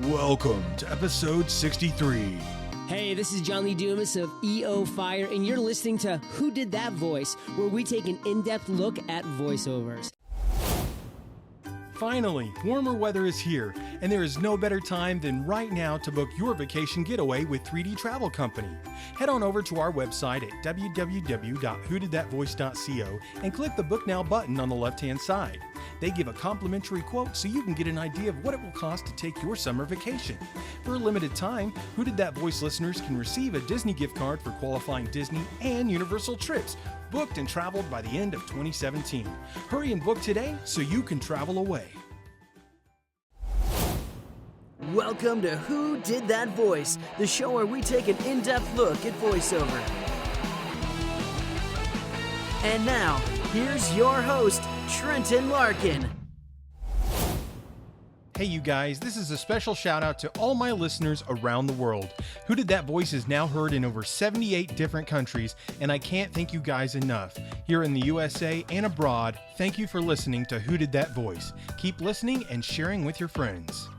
Welcome to episode 63. Hey, this is John Lee Dumas of EO Fire, and you're listening to Who Did That Voice, where we take an in-depth look at voiceovers. Finally, warmer weather is here, and there is no better time than right now to book your vacation getaway with 3D Travel Company. Head on over to our website at www.whodidthatvoice.co and click the Book Now button on the left-hand side. They give a complimentary quote so you can get an idea of what it will cost to take your summer vacation. For a limited time, Who Did That Voice listeners can receive a Disney gift card for qualifying Disney and Universal trips, booked and traveled by the end of 2017. Hurry and book today so you can travel away. Welcome to Who Did That Voice, the show where we take an in-depth look at voiceover. And now, here's your host, Trenton Larkin. Hey you guys, this is a special shout out to all my listeners around the world. Who Did That Voice is now heard in over 78 different countries, and I can't thank you guys enough. Here in the USA and abroad, thank you for listening to Who Did That Voice. Keep listening and sharing with your friends.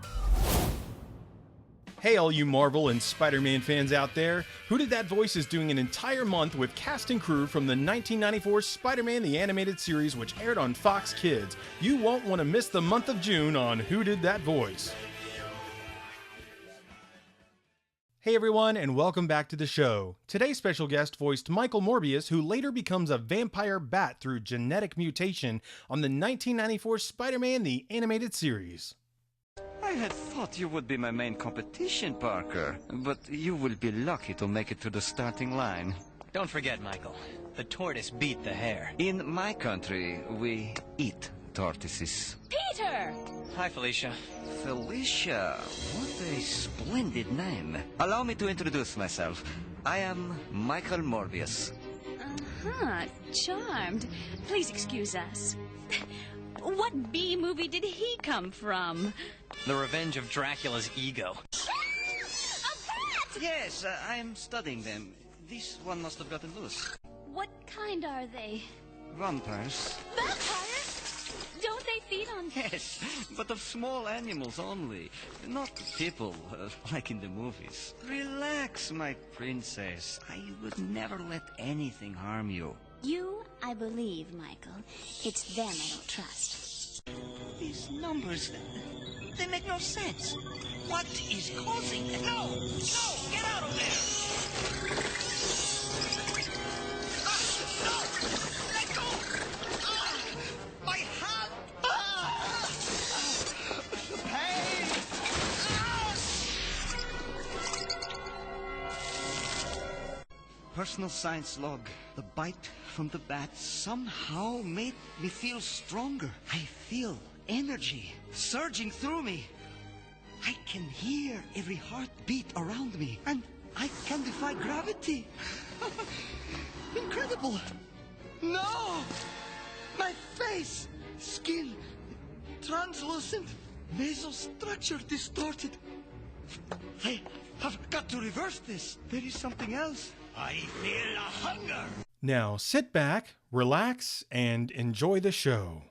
Hey all you Marvel and Spider-Man fans out there, Who Did That Voice is doing an entire month with cast and crew from the 1994 Spider-Man the Animated Series, which aired on Fox Kids. You won't want to miss the month of June on Who Did That Voice. Hey everyone, and welcome back to the show. Today's special guest voiced Michael Morbius, who later becomes a vampire bat through genetic mutation on the 1994 Spider-Man the Animated Series. I had thought you would be my main competition, Parker, but you will be lucky to make it to the starting line. Don't forget, Michael, the tortoise beat the hare. In my country, we eat tortoises. Peter! Hi, Felicia. Felicia, what a splendid name. Allow me to introduce myself. I am Michael Morbius. Uh-huh, charmed. Please excuse us. What B movie did he come from? The Revenge of Dracula's Ego. A pet! Yes, I'm studying them. This one must have gotten loose. What kind are they? Vampires? Vampires? Don't they feed on... Yes, but of small animals only. Not people, like in the movies. Relax, my princess. I would never let anything harm you. You, I believe, Michael. It's them I don't trust. These numbers, they make no sense. What is causing them? No! No! Get out of there! No! Let go! My hand! Pain! Personal science log. The bite from the bat somehow made me feel stronger. I feel energy surging through me. I can hear every heartbeat around me, and I can defy gravity. Incredible. No! My face, skin, translucent, mesostructure distorted. I have got to reverse this. There is something else. I feel a hunger. Now sit back, relax, and enjoy the show.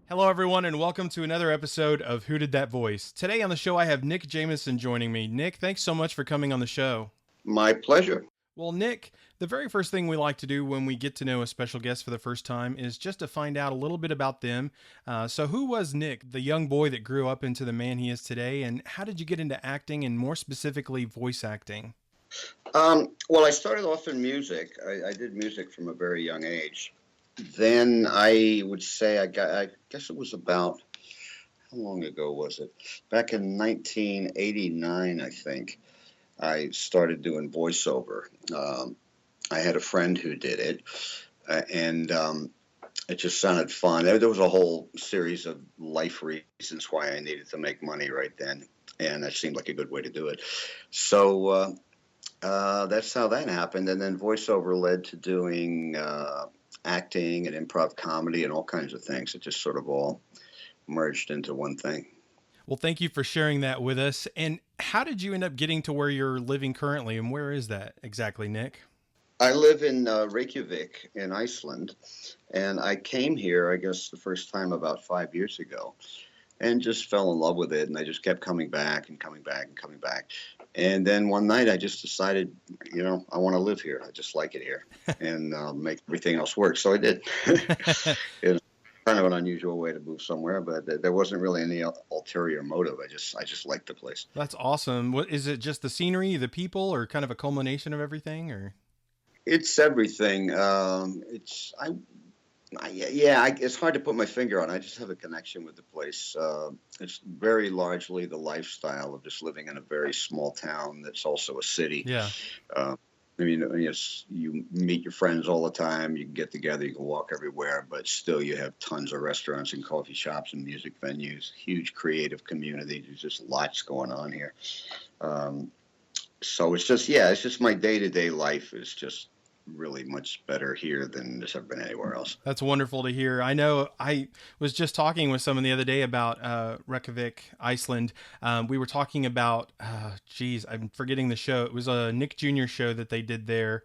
Hello everyone, and welcome to another episode of Who Did That Voice. Today on the show I have Nick Jameson joining me. Nick, thanks so much for coming on the show. My pleasure. Well, Nick, the very first thing we like to do when we get to know a special guest for the first time is just to find out a little bit about them. So who was Nick, the young boy that grew up into the man he is today, and how did you get into acting, and more specifically voice acting? Well, I started off in music. I did music from a very young age. Then I would say I guess it was about, how long ago was it? Back in 1989, I think, I started doing voiceover. I had a friend who did it, and it just sounded fun. There was a whole series of life reasons why I needed to make money right then, and that seemed like a good way to do it. So that's how that happened, and then voiceover led to doing acting and improv comedy and all kinds of things. It just sort of all merged into one thing. Well, thank you for sharing that with us. And how did you end up getting to where you're living currently, and where is that exactly, Nick? I live in Reykjavik in Iceland, and I came here, I guess, the first time about 5 years ago, and just fell in love with it. And I just kept coming back and coming back and coming back. And then one night I just decided, I want to live here. I just like it here and make everything else work. So I did. It's kind of an unusual way to move somewhere, but there wasn't really any ulterior motive. I just liked the place. That's awesome. What is it? Just the scenery, the people, or kind of a culmination of everything, or? It's everything. It's hard to put my finger on. I just have a connection with the place. It's very largely the lifestyle of just living in a very small town that's also a city. Yeah. Yes, you meet your friends all the time. You can get together. You can walk everywhere, but still you have tons of restaurants and coffee shops and music venues. Huge creative community. There's just lots going on here. So it's just my day-to-day life is just really much better here than it's ever been anywhere else. That's wonderful to hear. I know I was just talking with someone the other day about Reykjavik, Iceland. We were talking about, I'm forgetting the show. It was a Nick Jr. show that they did there.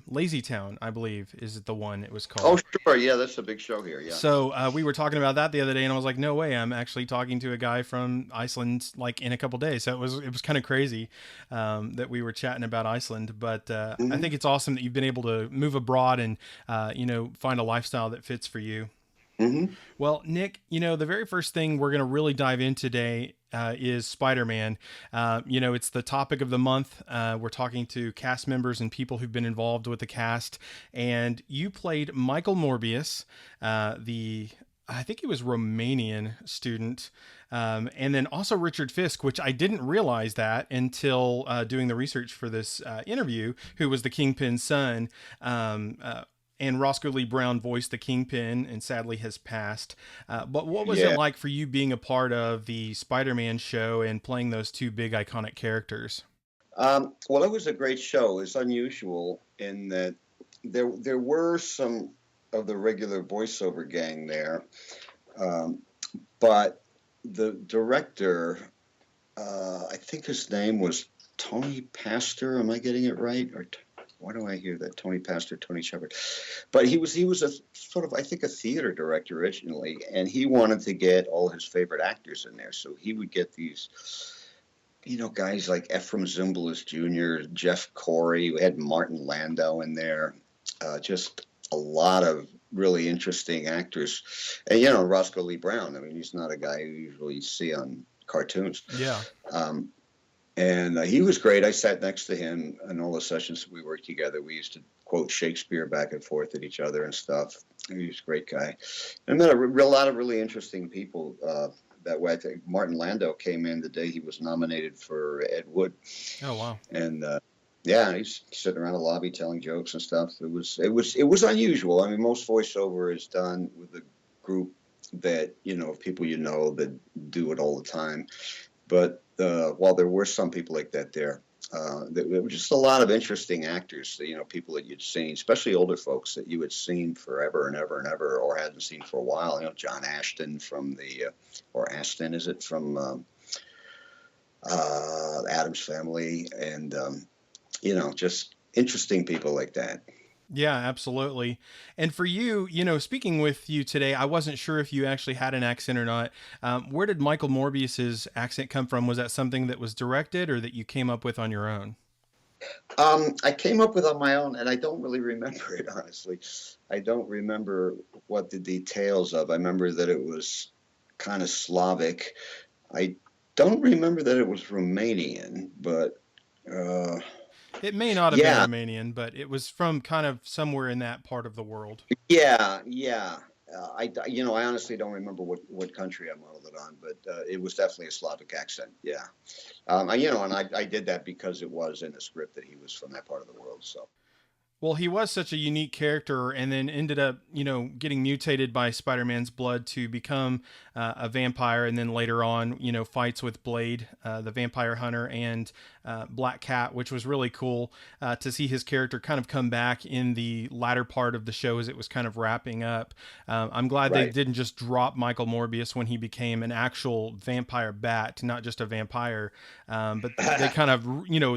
Lazy Town, I believe, is the one it was called. Oh, sure. Yeah, that's a big show here. Yeah. So we were talking about that the other day, and I was like, no way, I'm actually talking to a guy from Iceland like in a couple days. So it was kind of crazy that we were chatting about Iceland. But I think it's awesome that you've been able to move abroad and find a lifestyle that fits for you. Mm-hmm. Well, Nick, the very first thing we're going to really dive in today is Spider-Man. It's the topic of the month. We're talking to cast members and people who've been involved with the cast. And you played Michael Morbius, I think he was Romanian student. And then also Richard Fisk, which I didn't realize that until doing the research for this interview, who was the Kingpin's son. And Roscoe Lee Brown voiced the Kingpin and sadly has passed. But what was it like for you being a part of the Spider-Man show and playing those two big iconic characters? Well, it was a great show. It's unusual in that there were some of the regular voiceover gang there. But the director, I think his name was Tony Pastor. Am I getting it right? Or why do I hear that? Tony Pastor, Tony Shepard. But he was a sort of, I think, a theater director originally, and he wanted to get all his favorite actors in there. So he would get these, guys like Ephraim Zimbalist Jr., Jeff Corey. We had Martin Landau in there. Just a lot of really interesting actors. And, Roscoe Lee Brown. I mean, he's not a guy you usually see on cartoons. Yeah. And he was great. I sat next to him in all the sessions we worked together. We used to quote Shakespeare back and forth at each other and stuff. He was a great guy. And I met a lot of really interesting people that way. I think Martin Landau came in the day he was nominated for Ed Wood. Oh, wow. And he's sitting around the lobby telling jokes and stuff. It was unusual. I mean, most voiceover is done with a group that, of people that do it all the time. But while there were some people like that there were just a lot of interesting actors, people that you'd seen, especially older folks that you had seen forever and ever and ever, or hadn't seen for a while. John Ashton from Aston, is it, from Addams Family, and just interesting people like that. Yeah, absolutely. And for you, speaking with you today, I wasn't sure if you actually had an accent or not. Where did Michael Morbius's accent come from? Was that something that was directed or that you came up with on your own? I came up with on my own, and I don't really remember it, honestly. I don't remember what the details of. I remember that it was kind of Slavic. I don't remember that it was Romanian, but... It may not have been Romanian, but it was from kind of somewhere in that part of the world. Yeah. I honestly don't remember what country I modeled it on, but it was definitely a Slavic accent. Yeah. And I did that because it was in the script that he was from that part of the world. So. Well, he was such a unique character, and then ended up, getting mutated by Spider-Man's blood to become a vampire, and then later on, fights with Blade, the vampire hunter, and Black Cat, which was really cool to see his character kind of come back in the latter part of the show as it was kind of wrapping up. I'm glad they didn't just drop Michael Morbius when he became an actual vampire bat, not just a vampire, but they kind of,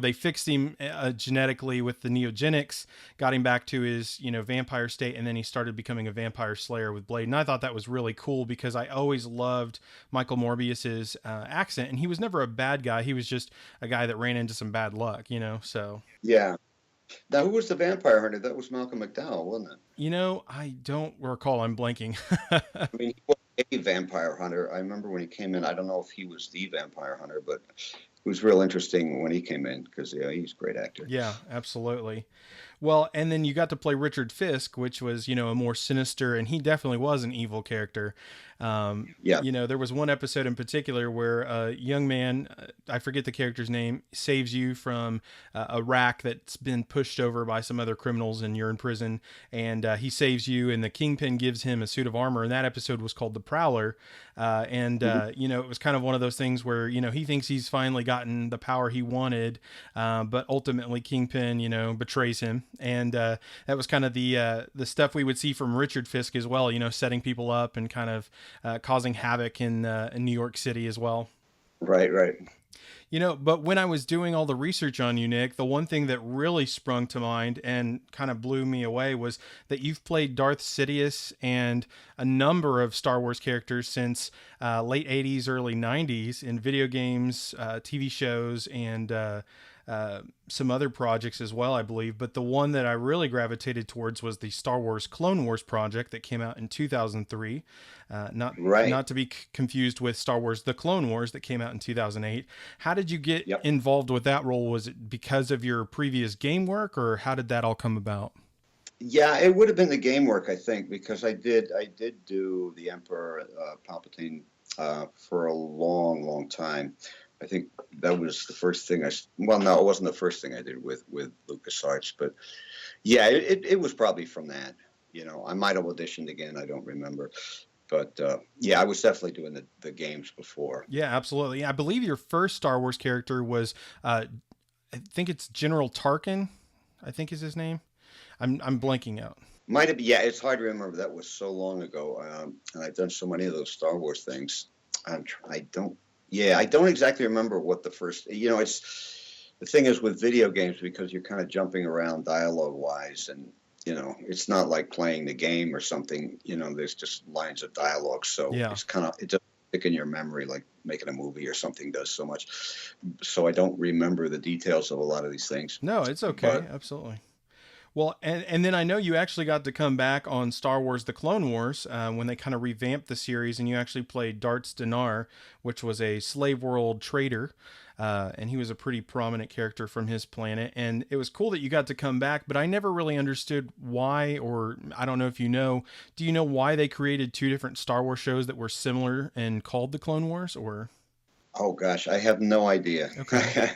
they fixed him genetically with the neogenics, got him back to his, vampire state, and then he started becoming a vampire slayer with Blade. And I thought that was really cool because I always loved Michael Morbius's accent, and he was never a bad guy. He was just a guy that ran into some bad luck, so. Yeah. Now, who was the vampire hunter? That was Malcolm McDowell, wasn't it? I don't recall. I'm blanking. I mean, he was a vampire hunter. I remember when he came in, I don't know if he was the vampire hunter, but it was real interesting when he came in because he's a great actor. Yeah, absolutely. Well, and then you got to play Richard Fisk, which was, a more sinister, and he definitely was an evil character. There was one episode in particular where a young man, I forget the character's name, saves you from a rack that's been pushed over by some other criminals and you're in prison, and he saves you, and the Kingpin gives him a suit of armor, and that episode was called The Prowler. It was kind of one of those things where, he thinks he's finally gotten the power he wanted, but ultimately Kingpin, betrays him. And that was kind of the stuff we would see from Richard Fisk as well, setting people up and kind of causing havoc in New York City as well. Right. But when I was doing all the research on you, Nick, the one thing that really sprung to mind and kind of blew me away was that you've played Darth Sidious and a number of Star Wars characters since late 80s, early 90s in video games, TV shows, and some other projects as well, I believe. But the one that I really gravitated towards was the Star Wars Clone Wars project that came out in 2003. Not to be confused with Star Wars The Clone Wars that came out in 2008. How did you get involved with that role? Was it because of your previous game work, or how did that all come about? Yeah, it would have been the game work, I think, because I did do the Emperor Palpatine for a long time. I think that was the first thing it wasn't the first thing I did with LucasArts, but yeah, it was probably from that. I might have auditioned again, I don't remember. But I was definitely doing the games before. Yeah, absolutely. I believe your first Star Wars character was, I think it's General Tarkin, I think is his name. I'm blanking out. Might have, yeah, it's hard to remember. That was so long ago. And I've done so many of those Star Wars things. I don't exactly remember what the first, it's, the thing is with video games, because you're kind of jumping around dialogue wise, and, it's not like playing the game or something, there's just lines of dialogue. So it's kind of, it doesn't stick in your memory like making a movie or something does so much. So I don't remember the details of a lot of these things. No, it's okay. Absolutely. Well, and then I know you actually got to come back on Star Wars The Clone Wars when they kind of revamped the series, and you actually played Darth Dinar, which was a slave world trader, and he was a pretty prominent character from his planet. And it was cool that you got to come back, but I never really understood why, or I don't know if do you know why they created two different Star Wars shows that were similar and called The Clone Wars, or? Oh, gosh, I have no idea. Okay.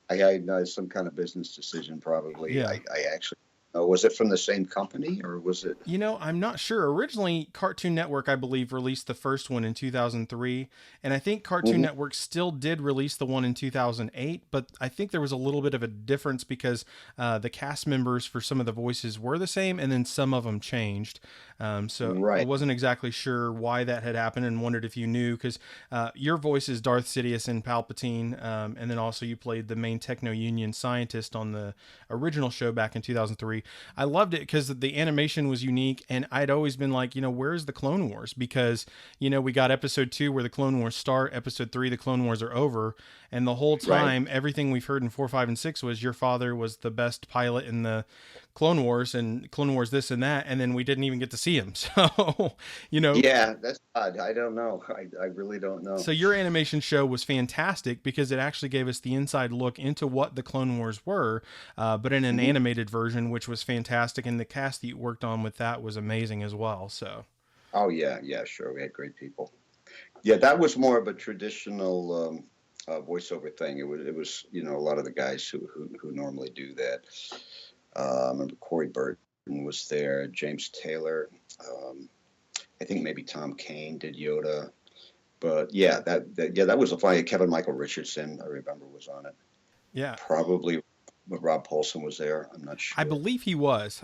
I know it's some kind of business decision, probably. Yeah. I actually... Was it from the same company, or was it? I'm not sure. Originally, Cartoon Network, I believe, released the first one in 2003. And I think Cartoon Network still did release the one in 2008. But I think there was a little bit of a difference because the cast members for some of the voices were the same, and then some of them changed. I wasn't exactly sure why that had happened, and wondered if you knew, because your voice is Darth Sidious and Palpatine. And then also you played the main Techno-Union scientist on the original show back in 2003. I loved it because the animation was unique, and I'd always been like, where's the Clone Wars? Because, we got episode 2 where the Clone Wars start, episode 3, the Clone Wars are over. And the whole time, everything we've heard in 4, 5, and 6 was your father was the best pilot in the Clone Wars and Clone Wars this and that. And then we didn't even get to see him. So, Yeah, that's odd. I don't know. I really don't know. So your animation show was fantastic because it actually gave us the inside look into what the Clone Wars were, but in an animated version, which was fantastic. And the cast that you worked on with that was amazing as well. So. Oh, yeah, sure. We had great people. Yeah, that was more of a traditional voiceover thing. It was a lot of the guys who normally do that. I remember Corey Burton was there, James Taylor. I think maybe Tom Kane did Yoda. But yeah, that was a funny. Kevin Michael Richardson, I remember, was on it. Yeah. Probably Rob Paulson was there. I'm not sure. I believe he was.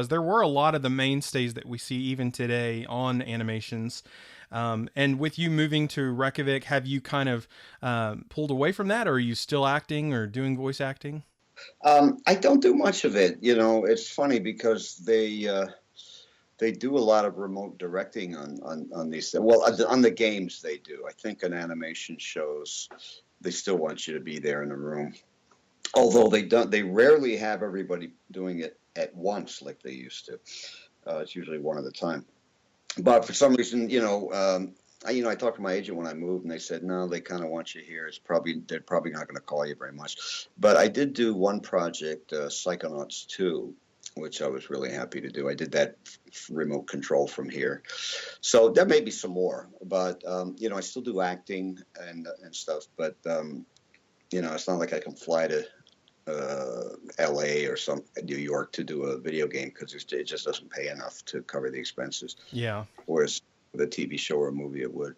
There were a lot of the mainstays that we see even today on animations. And with you moving to Reykjavik, have you kind of pulled away from that, or are you still acting or doing voice acting? I don't do much of it. It's funny because they do a lot of remote directing on these. Well, on the games they do. I think on animation shows, they still want you to be there in the room. Although they rarely have everybody doing it at once like they used to. It's usually one at a time. But for some reason, I talked to my agent when I moved, and they said, no, they kind of want you here. They're probably not going to call you very much. But I did do one project, Psychonauts 2, which I was really happy to do. I did that remote control from here. So there may be some more. But, I still do acting and stuff. But, it's not like I can fly to LA or New York to do a video game because it just doesn't pay enough to cover the expenses. Yeah. Whereas with a TV show or a movie, it would.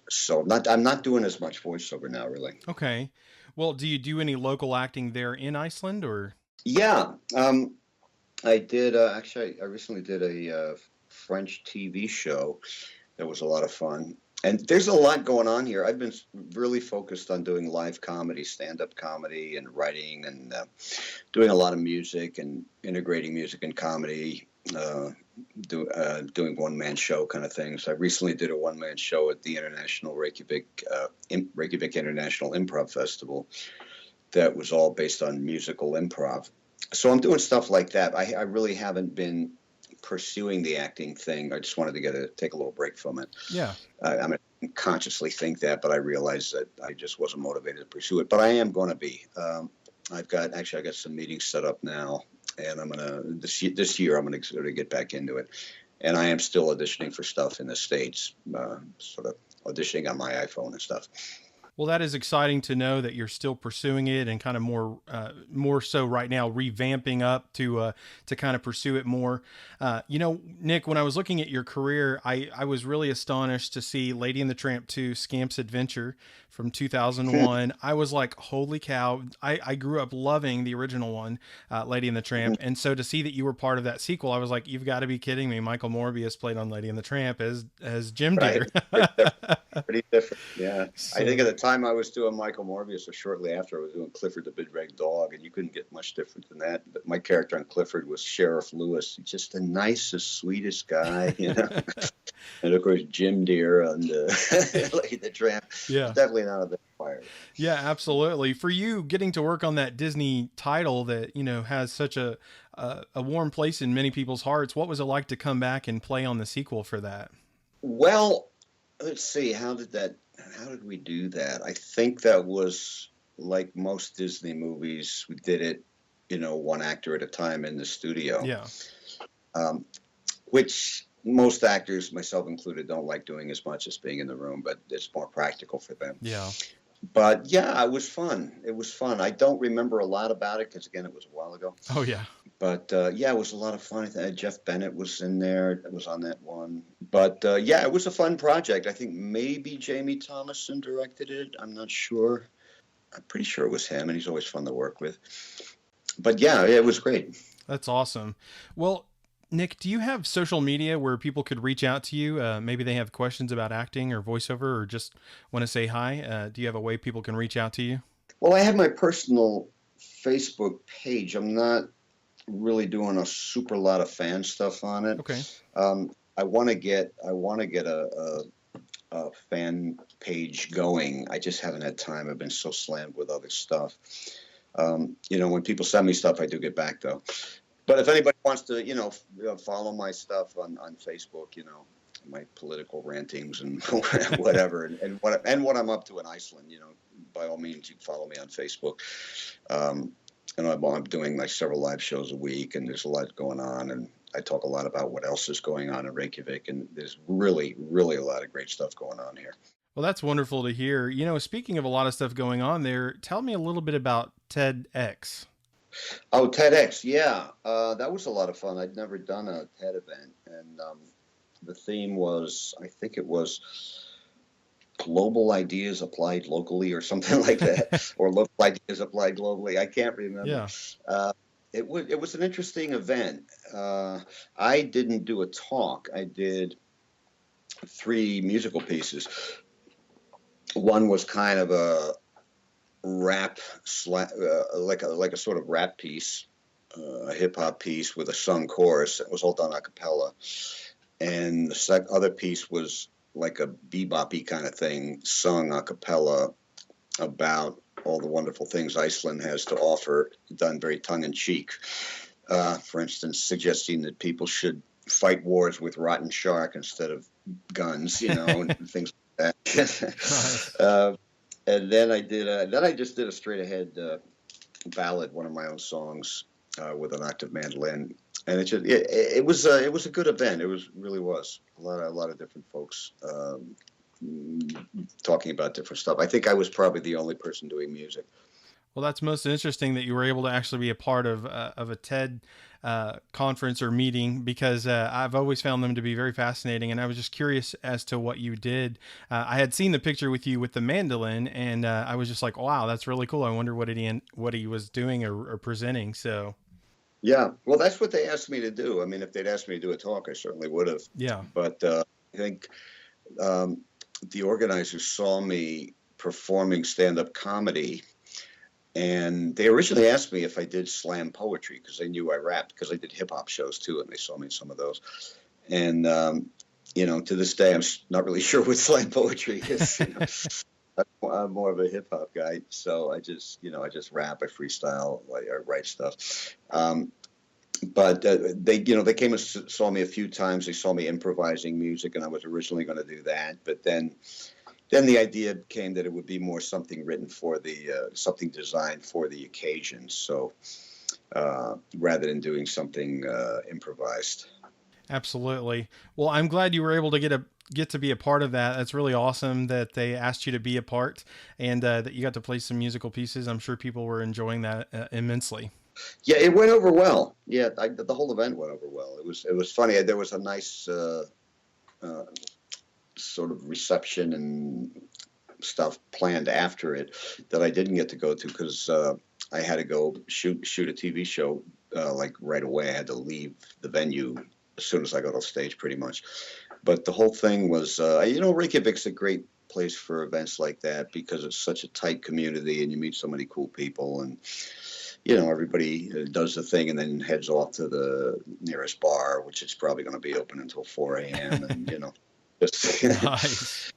So I'm not doing as much voiceover now, really. Okay. Well, do you do any local acting there in Iceland, or? Yeah. I did. Actually, I recently did a French TV show that was a lot of fun. And there's a lot going on here. I've been really focused on doing live comedy, stand-up comedy, and writing, and doing a lot of music and integrating music and comedy, doing one-man show kind of things. I recently did a one-man show at the International Reykjavik International Improv Festival that was all based on musical improv. So I'm doing stuff like that. I really haven't been pursuing the acting thing. I just wanted to take a little break from it. Yeah. I mean, consciously think that, but I realized that I just wasn't motivated to pursue it. But I am going to be. I got some meetings set up now, and I'm gonna this year I'm gonna sort of get back into it. And I am still auditioning for stuff in the States, sort of auditioning on my iPhone and stuff. Well, that is exciting to know that you're still pursuing it, and kind of more so right now, revamping up to kind of pursue it more. Nick, when I was looking at your career, I was really astonished to see Lady and the Tramp 2: Scamp's Adventure from 2001. I was like, holy cow. I grew up loving the original one, Lady and the Tramp. And so to see that you were part of that sequel, I was like, you've got to be kidding me. Michael Morbius played on Lady and the Tramp as Jim Deere. Pretty different. Yeah. So, I think at the time I was doing Michael Morbius, or shortly after, I was doing Clifford the Big Red Dog, and you couldn't get much different than that. But my character on Clifford was Sheriff Lewis, just the nicest, sweetest guy, And of course, Jim Deere on Lady the Tramp. Yeah. Definitely not a bit fire. Yeah, absolutely. For you, getting to work on that Disney title that, has such a warm place in many people's hearts, what was it like to come back and play on the sequel for that? Well, let's see. How did we do that? I think that was like most Disney movies. We did it, one actor at a time in the studio. Yeah. Which most actors, myself included, don't like doing as much as being in the room, but it's more practical for them. Yeah. But yeah, it was fun. I don't remember a lot about it because, again, it was a while ago. Oh, yeah. But yeah, it was a lot of fun. Jeff Bennett was in there. It was on that one. But yeah, it was a fun project. I think maybe Jamie Thomason directed it. I'm not sure. I'm pretty sure it was him, and he's always fun to work with. But yeah, it was great. That's awesome. Well, Nick, do you have social media where people could reach out to you? Maybe they have questions about acting or voiceover, or just want to say hi. Do you have a way people can reach out to you? Well, I have my personal Facebook page. I'm not really doing a super lot of fan stuff on it. Okay. I want to get a fan page going. I just haven't had time. I've been so slammed with other stuff. When people send me stuff, I do get back though. But if anybody wants to, follow my stuff on Facebook, my political rantings and whatever, and what I'm up to in Iceland, by all means, you can follow me on Facebook. And I'm doing like several live shows a week, and there's a lot going on, and I talk a lot about what else is going on in Reykjavik, and there's really, really a lot of great stuff going on here. Well, that's wonderful to hear. Speaking of a lot of stuff going on there, tell me a little bit about TEDx. Oh, TEDx, yeah, that was a lot of fun. I'd never done a TED event, and the theme was, I think it was global ideas applied locally or something like that, or local ideas applied globally. I can't remember. Yeah. It was an interesting event. I didn't do a talk. I did 3 musical pieces. One was kind of a rap, like a sort of rap piece, a hip hop piece with a sung chorus. It was all done a cappella. And the other piece was like a bebop-y kind of thing, sung a cappella about all the wonderful things Iceland has to offer, done very tongue-in-cheek. For instance, suggesting that people should fight wars with rotten shark instead of guns, and things like that. And then I just did a straight-ahead ballad, one of my own songs, with an octave mandolin. And it was a good event. It really was a lot of different folks talking about different stuff. I think I was probably the only person doing music. Well, that's most interesting that you were able to actually be a part of a TED conference or meeting, because I've always found them to be very fascinating. And I was just curious as to what you did. I had seen the picture with you with the mandolin, and I was just like, wow, that's really cool. I wonder what he was doing or presenting. So. Yeah, well, that's what they asked me to do. I mean, if they'd asked me to do a talk, I certainly would have. Yeah. But I think the organizers saw me performing stand-up comedy, and they originally asked me if I did slam poetry, because they knew I rapped, because I did hip-hop shows too, and they saw me in some of those. And, to this day, I'm not really sure what slam poetry is. I'm more of a hip hop guy, so I just rap, I freestyle, I write stuff. But they came and saw me a few times. They saw me improvising music, and I was originally going to do that. But then the idea came that it would be more something written for something designed for the occasion. So rather than doing something improvised. Absolutely. Well, I'm glad you were able to get to be a part of that. That's really awesome that they asked you to be a part, and that you got to play some musical pieces. I'm sure people were enjoying that immensely. Yeah, it went over well. Yeah, the whole event went over well. It was funny. There was a nice sort of reception and stuff planned after it that I didn't get to go to, because I had to go shoot a TV show like right away. I had to leave the venue as soon as I got off stage, pretty much. But the whole thing was, Reykjavik's a great place for events like that, because it's such a tight community and you meet so many cool people, and everybody does the thing and then heads off to the nearest bar, which is probably going to be open until 4 a.m. and just Nice.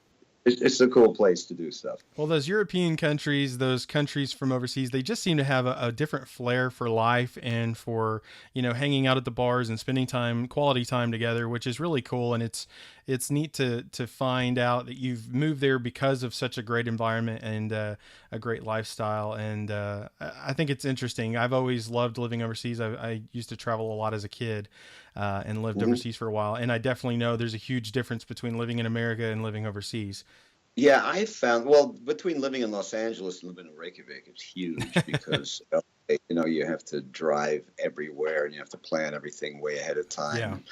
It's a cool place to do stuff. Well, those European countries, those countries from overseas, they just seem to have a different flair for life and for, hanging out at the bars and spending quality time together, which is really cool. And it's neat to find out that you've moved there because of such a great environment and a great lifestyle. And I think it's interesting. I've always loved living overseas. I used to travel a lot as a kid and lived overseas for a while. And I definitely know there's a huge difference between living in America and living overseas. Yeah, I found, between living in Los Angeles and living in Reykjavik, it's huge because, you have to drive everywhere and you have to plan everything way ahead of time.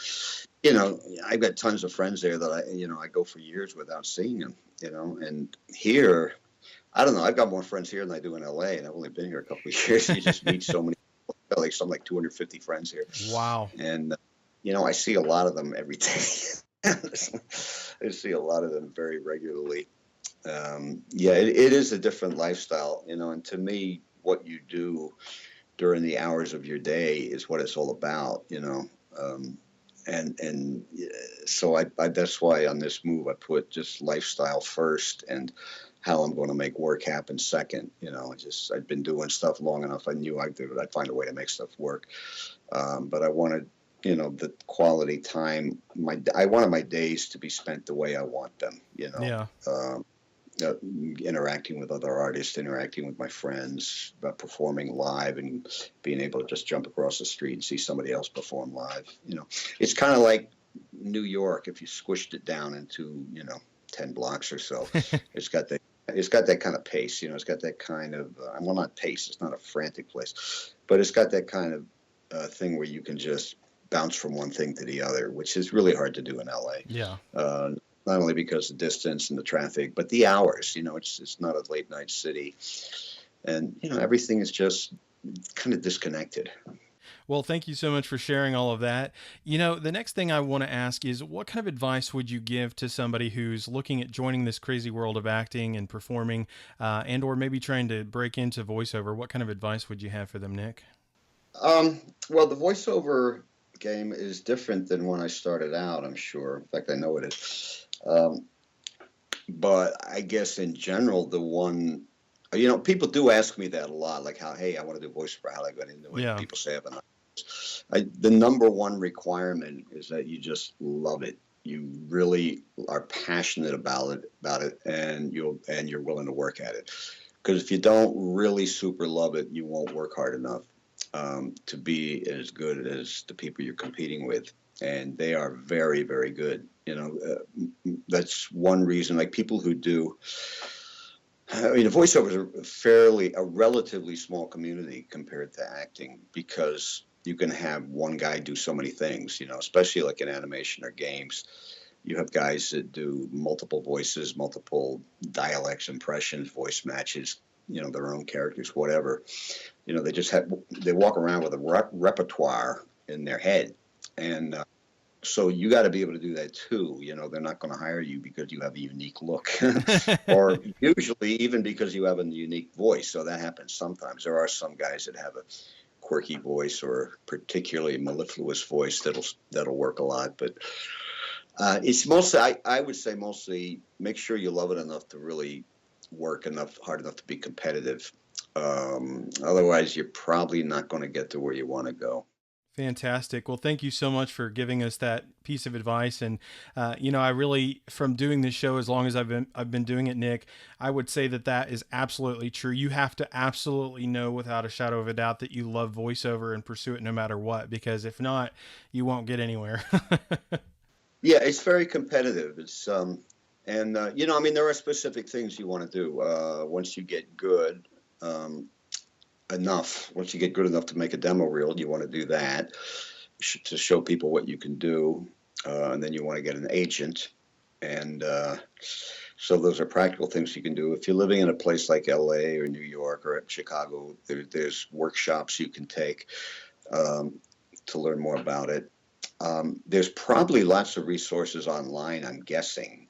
Yeah. I've got tons of friends there that I go for years without seeing them, and here, I don't know, I've got more friends here than I do in LA, and I've only been here a couple of years. You just meet so many people. I've got like 250 friends here. Wow. And, I see a lot of them every day. I see a lot of them very regularly. It is a different lifestyle, and to me, what you do during the hours of your day is what it's all about, so I that's why on this move I put just lifestyle first and how I'm going to make work happen second. I'd been doing stuff long enough. I knew I'd find a way to make stuff work, but I wanted, the quality time. I wanted my days to be spent the way I want them. Yeah. Interacting with other artists, interacting with my friends, performing live, and being able to just jump across the street and see somebody else perform live. It's kind of like New York if you squished it down into 10 blocks or so. It's got the it's got that kind of pace, it's got that kind of, well, not pace, it's not a frantic place, but it's got that kind of thing where you can just bounce from one thing to the other, which is really hard to do in LA. Yeah. Not only because of the distance and the traffic, but the hours, it's not a late night city. And, everything is just kind of disconnected. Well, thank you so much for sharing all of that. The next thing I want to ask is, what kind of advice would you give to somebody who's looking at joining this crazy world of acting and performing, and or maybe trying to break into voiceover? What kind of advice would you have for them, Nick? Well, the voiceover game is different than when I started out, I'm sure. In fact, I know it is. But I guess in general, the one, people do ask me that a lot, like hey, I want to do voiceover, how do I get into it? Yeah. People say the number one requirement is that you just love it. You really are passionate about it, and you're willing to work at it. Because if you don't really super love it, you won't work hard enough to be as good as the people you're competing with. And they are very, very good. That's one reason, like people who do, voiceovers are a relatively small community compared to acting, because you can have one guy do so many things, especially like in animation or games. You have guys that do multiple voices, multiple dialects, impressions, voice matches, their own characters, whatever. They walk around with a repertoire in their head. And so you got to be able to do that too. They're not going to hire you because you have a unique look, or usually even because you have a unique voice. So that happens sometimes. There are some guys that have a quirky voice or particularly mellifluous voice that'll work a lot. But it's mostly, I would say mostly make sure you love it enough to really work hard enough to be competitive. Otherwise, you're probably not going to get to where you want to go. Fantastic. Well, thank you so much for giving us that piece of advice. And, I really, from doing this show, as long as I've been doing it, Nick, I would say that is absolutely true. You have to absolutely know without a shadow of a doubt that you love voiceover and pursue it no matter what, because if not, you won't get anywhere. Yeah, it's very competitive. It's, there are specific things you want to do. Once you get good, once you get good enough to make a demo reel, you want to do that to show people what you can do, and then you want to get an agent, and so those are practical things you can do. If you're living in a place like LA or New York or Chicago, there's workshops you can take to learn more about it. There's probably lots of resources online, I'm guessing,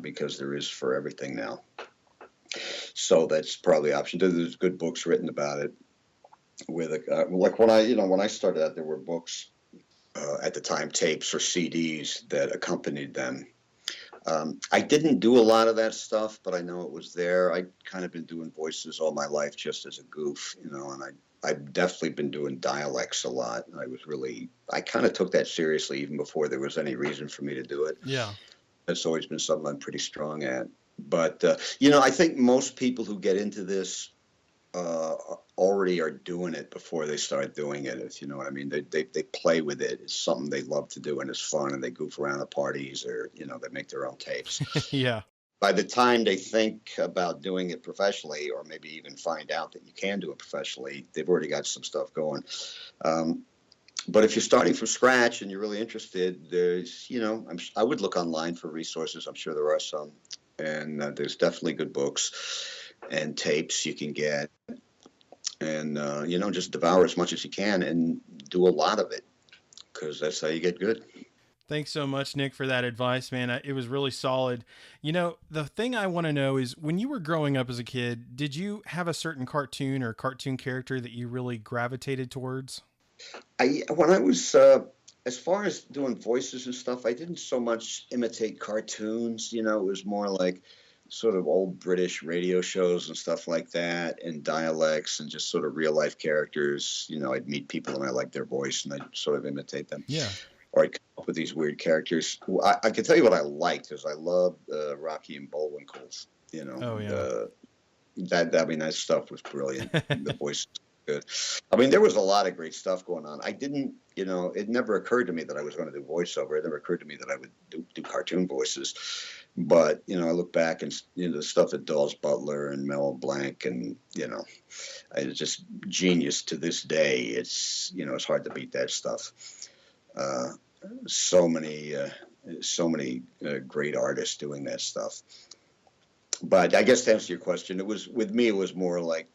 because there is for everything now. So that's probably an option. There's good books written about it. Like when I started out, there were books at the time, tapes or CDs that accompanied them. I didn't do a lot of that stuff, but I know it was there. I kind of been doing voices all my life just as a goof, and I've definitely been doing dialects a lot. I kind of took that seriously even before there was any reason for me to do it. Yeah. That's always been something I'm pretty strong at. But, I think most people who get into this already are doing it before they start doing it, if you know what I mean. They play with it. It's something they love to do, and it's fun, and they goof around at parties, or, they make their own tapes. Yeah. By the time they think about doing it professionally, or maybe even find out that you can do it professionally, they've already got some stuff going. But if you're starting from scratch and you're really interested, there's, I would look online for resources. I'm sure there are some. And there's definitely good books and tapes you can get. And, just devour as much as you can and do a lot of it, because that's how you get good. Thanks so much, Nick, for that advice, man. It was really solid. The thing I want to know is, when you were growing up as a kid, did you have a certain cartoon or cartoon character that you really gravitated towards? When I was, as far as doing voices and stuff, I didn't so much imitate cartoons. It was more like sort of old British radio shows and stuff like that, and dialects, and just sort of real life characters. I'd meet people and I liked their voice and I'd sort of imitate them. Yeah. Or I'd come up with these weird characters. I can tell you what I liked is I loved Rocky and Bullwinkle's. Oh, yeah. That stuff was brilliant. The voice Good. I mean, there was a lot of great stuff going on. I didn't, it never occurred to me that I was going to do voiceover. It never occurred to me that I would do cartoon voices. But, I look back and, the stuff at Dawes Butler and Mel Blanc and, it's just genius to this day. It's, it's hard to beat that stuff. So many great artists doing that stuff. But I guess to answer your question, with me, it was more like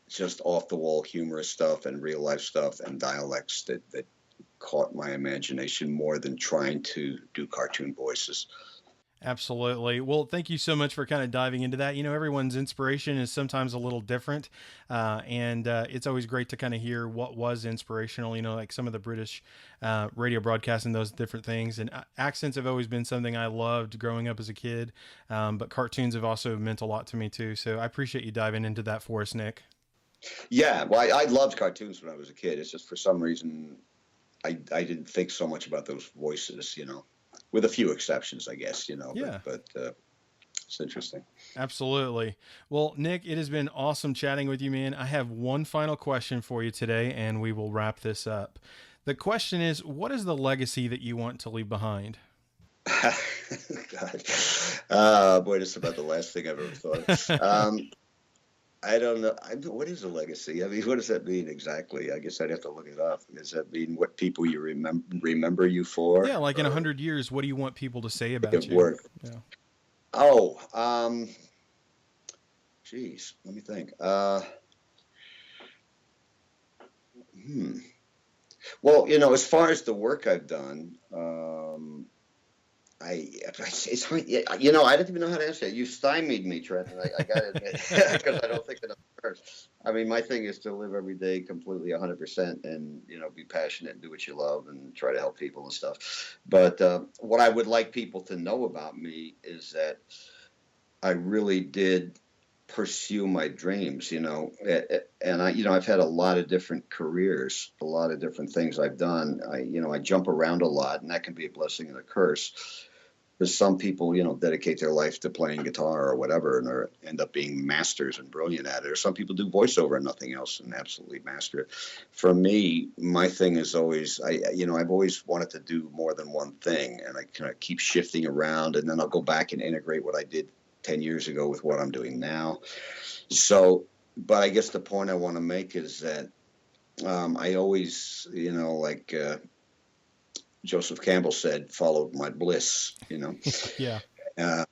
just off the wall humorous stuff and real life stuff and dialects that caught my imagination more than trying to do cartoon voices. Absolutely. Well, thank you so much for kind of diving into that. Everyone's inspiration is sometimes a little different. And it's always great to kind of hear what was inspirational, like some of the British radio broadcasts and those different things. And accents have always been something I loved growing up as a kid. But cartoons have also meant a lot to me too. So I appreciate you diving into that for us, Nick. Yeah, well, I loved cartoons when I was a kid. It's just for some reason I didn't think so much about those voices, with a few exceptions, I guess, Yeah. But it's interesting. Absolutely. Well, Nick, it has been awesome chatting with you, man. I have one final question for you today, and we will wrap this up. The question is, what is the legacy that you want to leave behind? God. Boy, this is about the last thing I've ever thought. I don't know. What is a legacy? I mean, what does that mean exactly? I guess I'd have to look it up. Does that mean what people you remember you for? Yeah, like in 100 years, what do you want people to say about you? Work. Yeah. Oh, geez, let me think. Well, as far as the work I've done, it's hard, I don't even know how to answer that. You stymied me, Trent, and I got to admit, because I don't think enough first. I mean, my thing is to live every day completely 100% and, be passionate and do what you love and try to help people and stuff. But what I would like people to know about me is that I really did pursue my dreams, and I've had a lot of different careers, a lot of different things I've done. I jump around a lot, and that can be a blessing and a curse. Because some people, dedicate their life to playing guitar or whatever, and end up being masters and brilliant at it. Or some people do voiceover and nothing else and absolutely master it. For me, my thing is always, I've always wanted to do more than one thing, and I kind of keep shifting around, and then I'll go back and integrate what I did 10 years ago with what I'm doing now. So, but I guess the point I want to make is that I always, Joseph Campbell said, followed my bliss, Yeah. I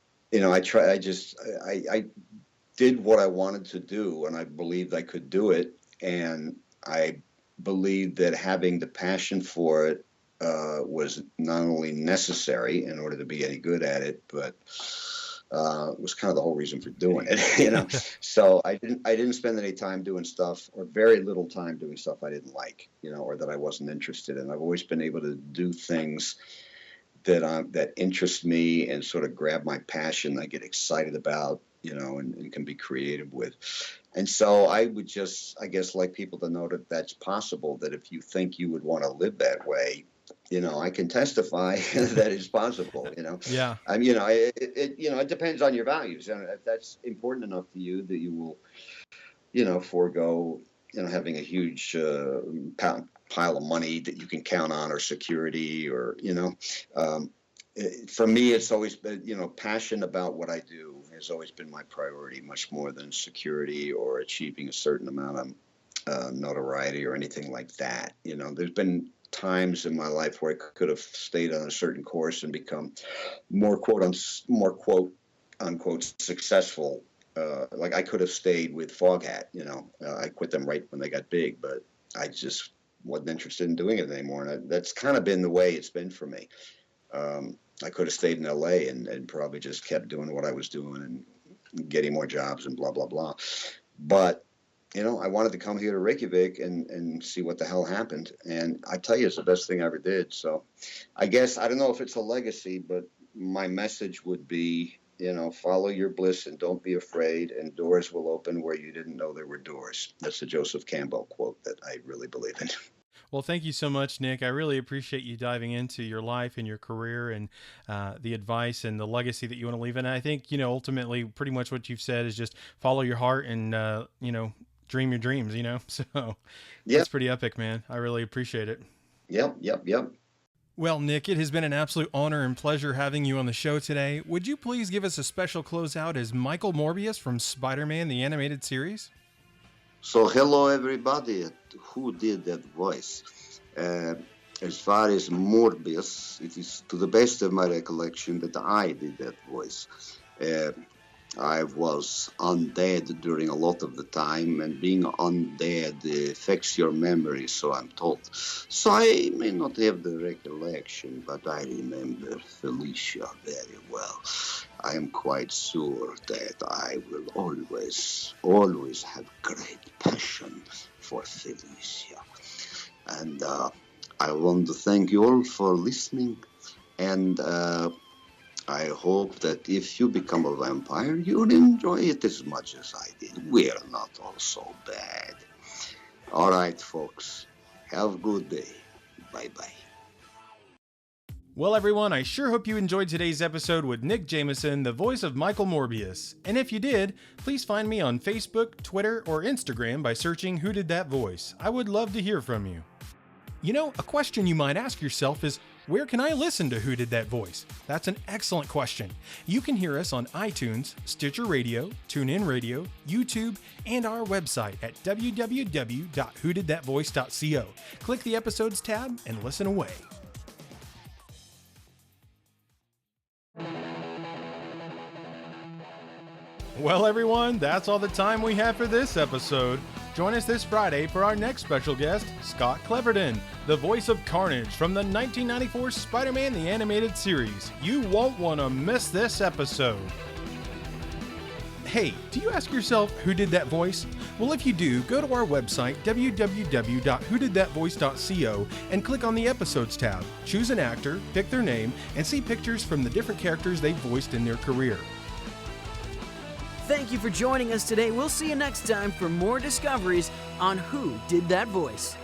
did what I wanted to do, and I believed I could do it. And I believed that having the passion for it was not only necessary in order to be any good at it, but it was kind of the whole reason for doing it, So I didn't spend any time doing stuff, or very little time doing stuff I didn't like, or that I wasn't interested in. I've always been able to do things that interest me and sort of grab my passion. I get excited about, and can be creative with. And so I would just, I guess, like people to know that that's possible, that if you think you would want to live that way, I can testify that it's possible, Yeah. I mean, it depends on your values. And if that's important enough to you that you will, forego, having a huge pile of money that you can count on, or security, or, for me, it's always been, passion about what I do has always been my priority, much more than security or achieving a certain amount of notoriety or anything like that. There's been times in my life where I could have stayed on a certain course and become more quote unquote successful. Like I could have stayed with Foghat, I quit them right when they got big, but I just wasn't interested in doing it anymore. And that's kind of been the way it's been for me. I could have stayed in LA and probably just kept doing what I was doing and getting more jobs and blah, blah, blah. But I wanted to come here to Reykjavik and see what the hell happened. And I tell you, it's the best thing I ever did. So I guess, I don't know if it's a legacy, but my message would be, follow your bliss and don't be afraid, and doors will open where you didn't know there were doors. That's the Joseph Campbell quote that I really believe in. Well, thank you so much, Nick. I really appreciate you diving into your life and your career and the advice and the legacy that you want to leave. And I think, ultimately, pretty much what you've said is just follow your heart and, dream your dreams, So Yep. that's pretty epic, man. I really appreciate it. Yep. Well, Nick, it has been an absolute honor and pleasure having you on the show today. Would you please give us a special closeout as Michael Morbius from Spider-Man, the animated series? So hello everybody. Who did that voice? As far as Morbius, it is to the best of my recollection that I did that voice. I was undead during a lot of the time, and being undead affects your memory, so I'm told. So I may not have the recollection, but I remember Felicia very well. I am quite sure that I will always have great passion for Felicia. And I want to thank you all for listening, and I hope that if you become a vampire, you'll enjoy it as much as I did. We're not all so bad. All right, folks. Have a good day. Bye-bye. Well, everyone, I sure hope you enjoyed today's episode with Nick Jameson, the voice of Michael Morbius. And if you did, please find me on Facebook, Twitter, or Instagram by searching Who Did That Voice. I would love to hear from you. A question you might ask yourself is, where can I listen to Who Did That Voice? That's an excellent question. You can hear us on iTunes, Stitcher Radio, TuneIn Radio, YouTube, and our website at www.whodidthatvoice.co. Click the Episodes tab and listen away. Well, everyone, that's all the time we have for this episode. Join us this Friday for our next special guest, Scott Clifford, the voice of Carnage from the 1994 Spider-Man the Animated Series. You won't want to miss this episode. Hey, do you ask yourself who did that voice? Well, if you do, go to our website, www.whodidthatvoice.co, and click on the Episodes tab. Choose an actor, pick their name, and see pictures from the different characters they voiced in their career. Thank you for joining us today. We'll see you next time for more discoveries on Who Did That Voice.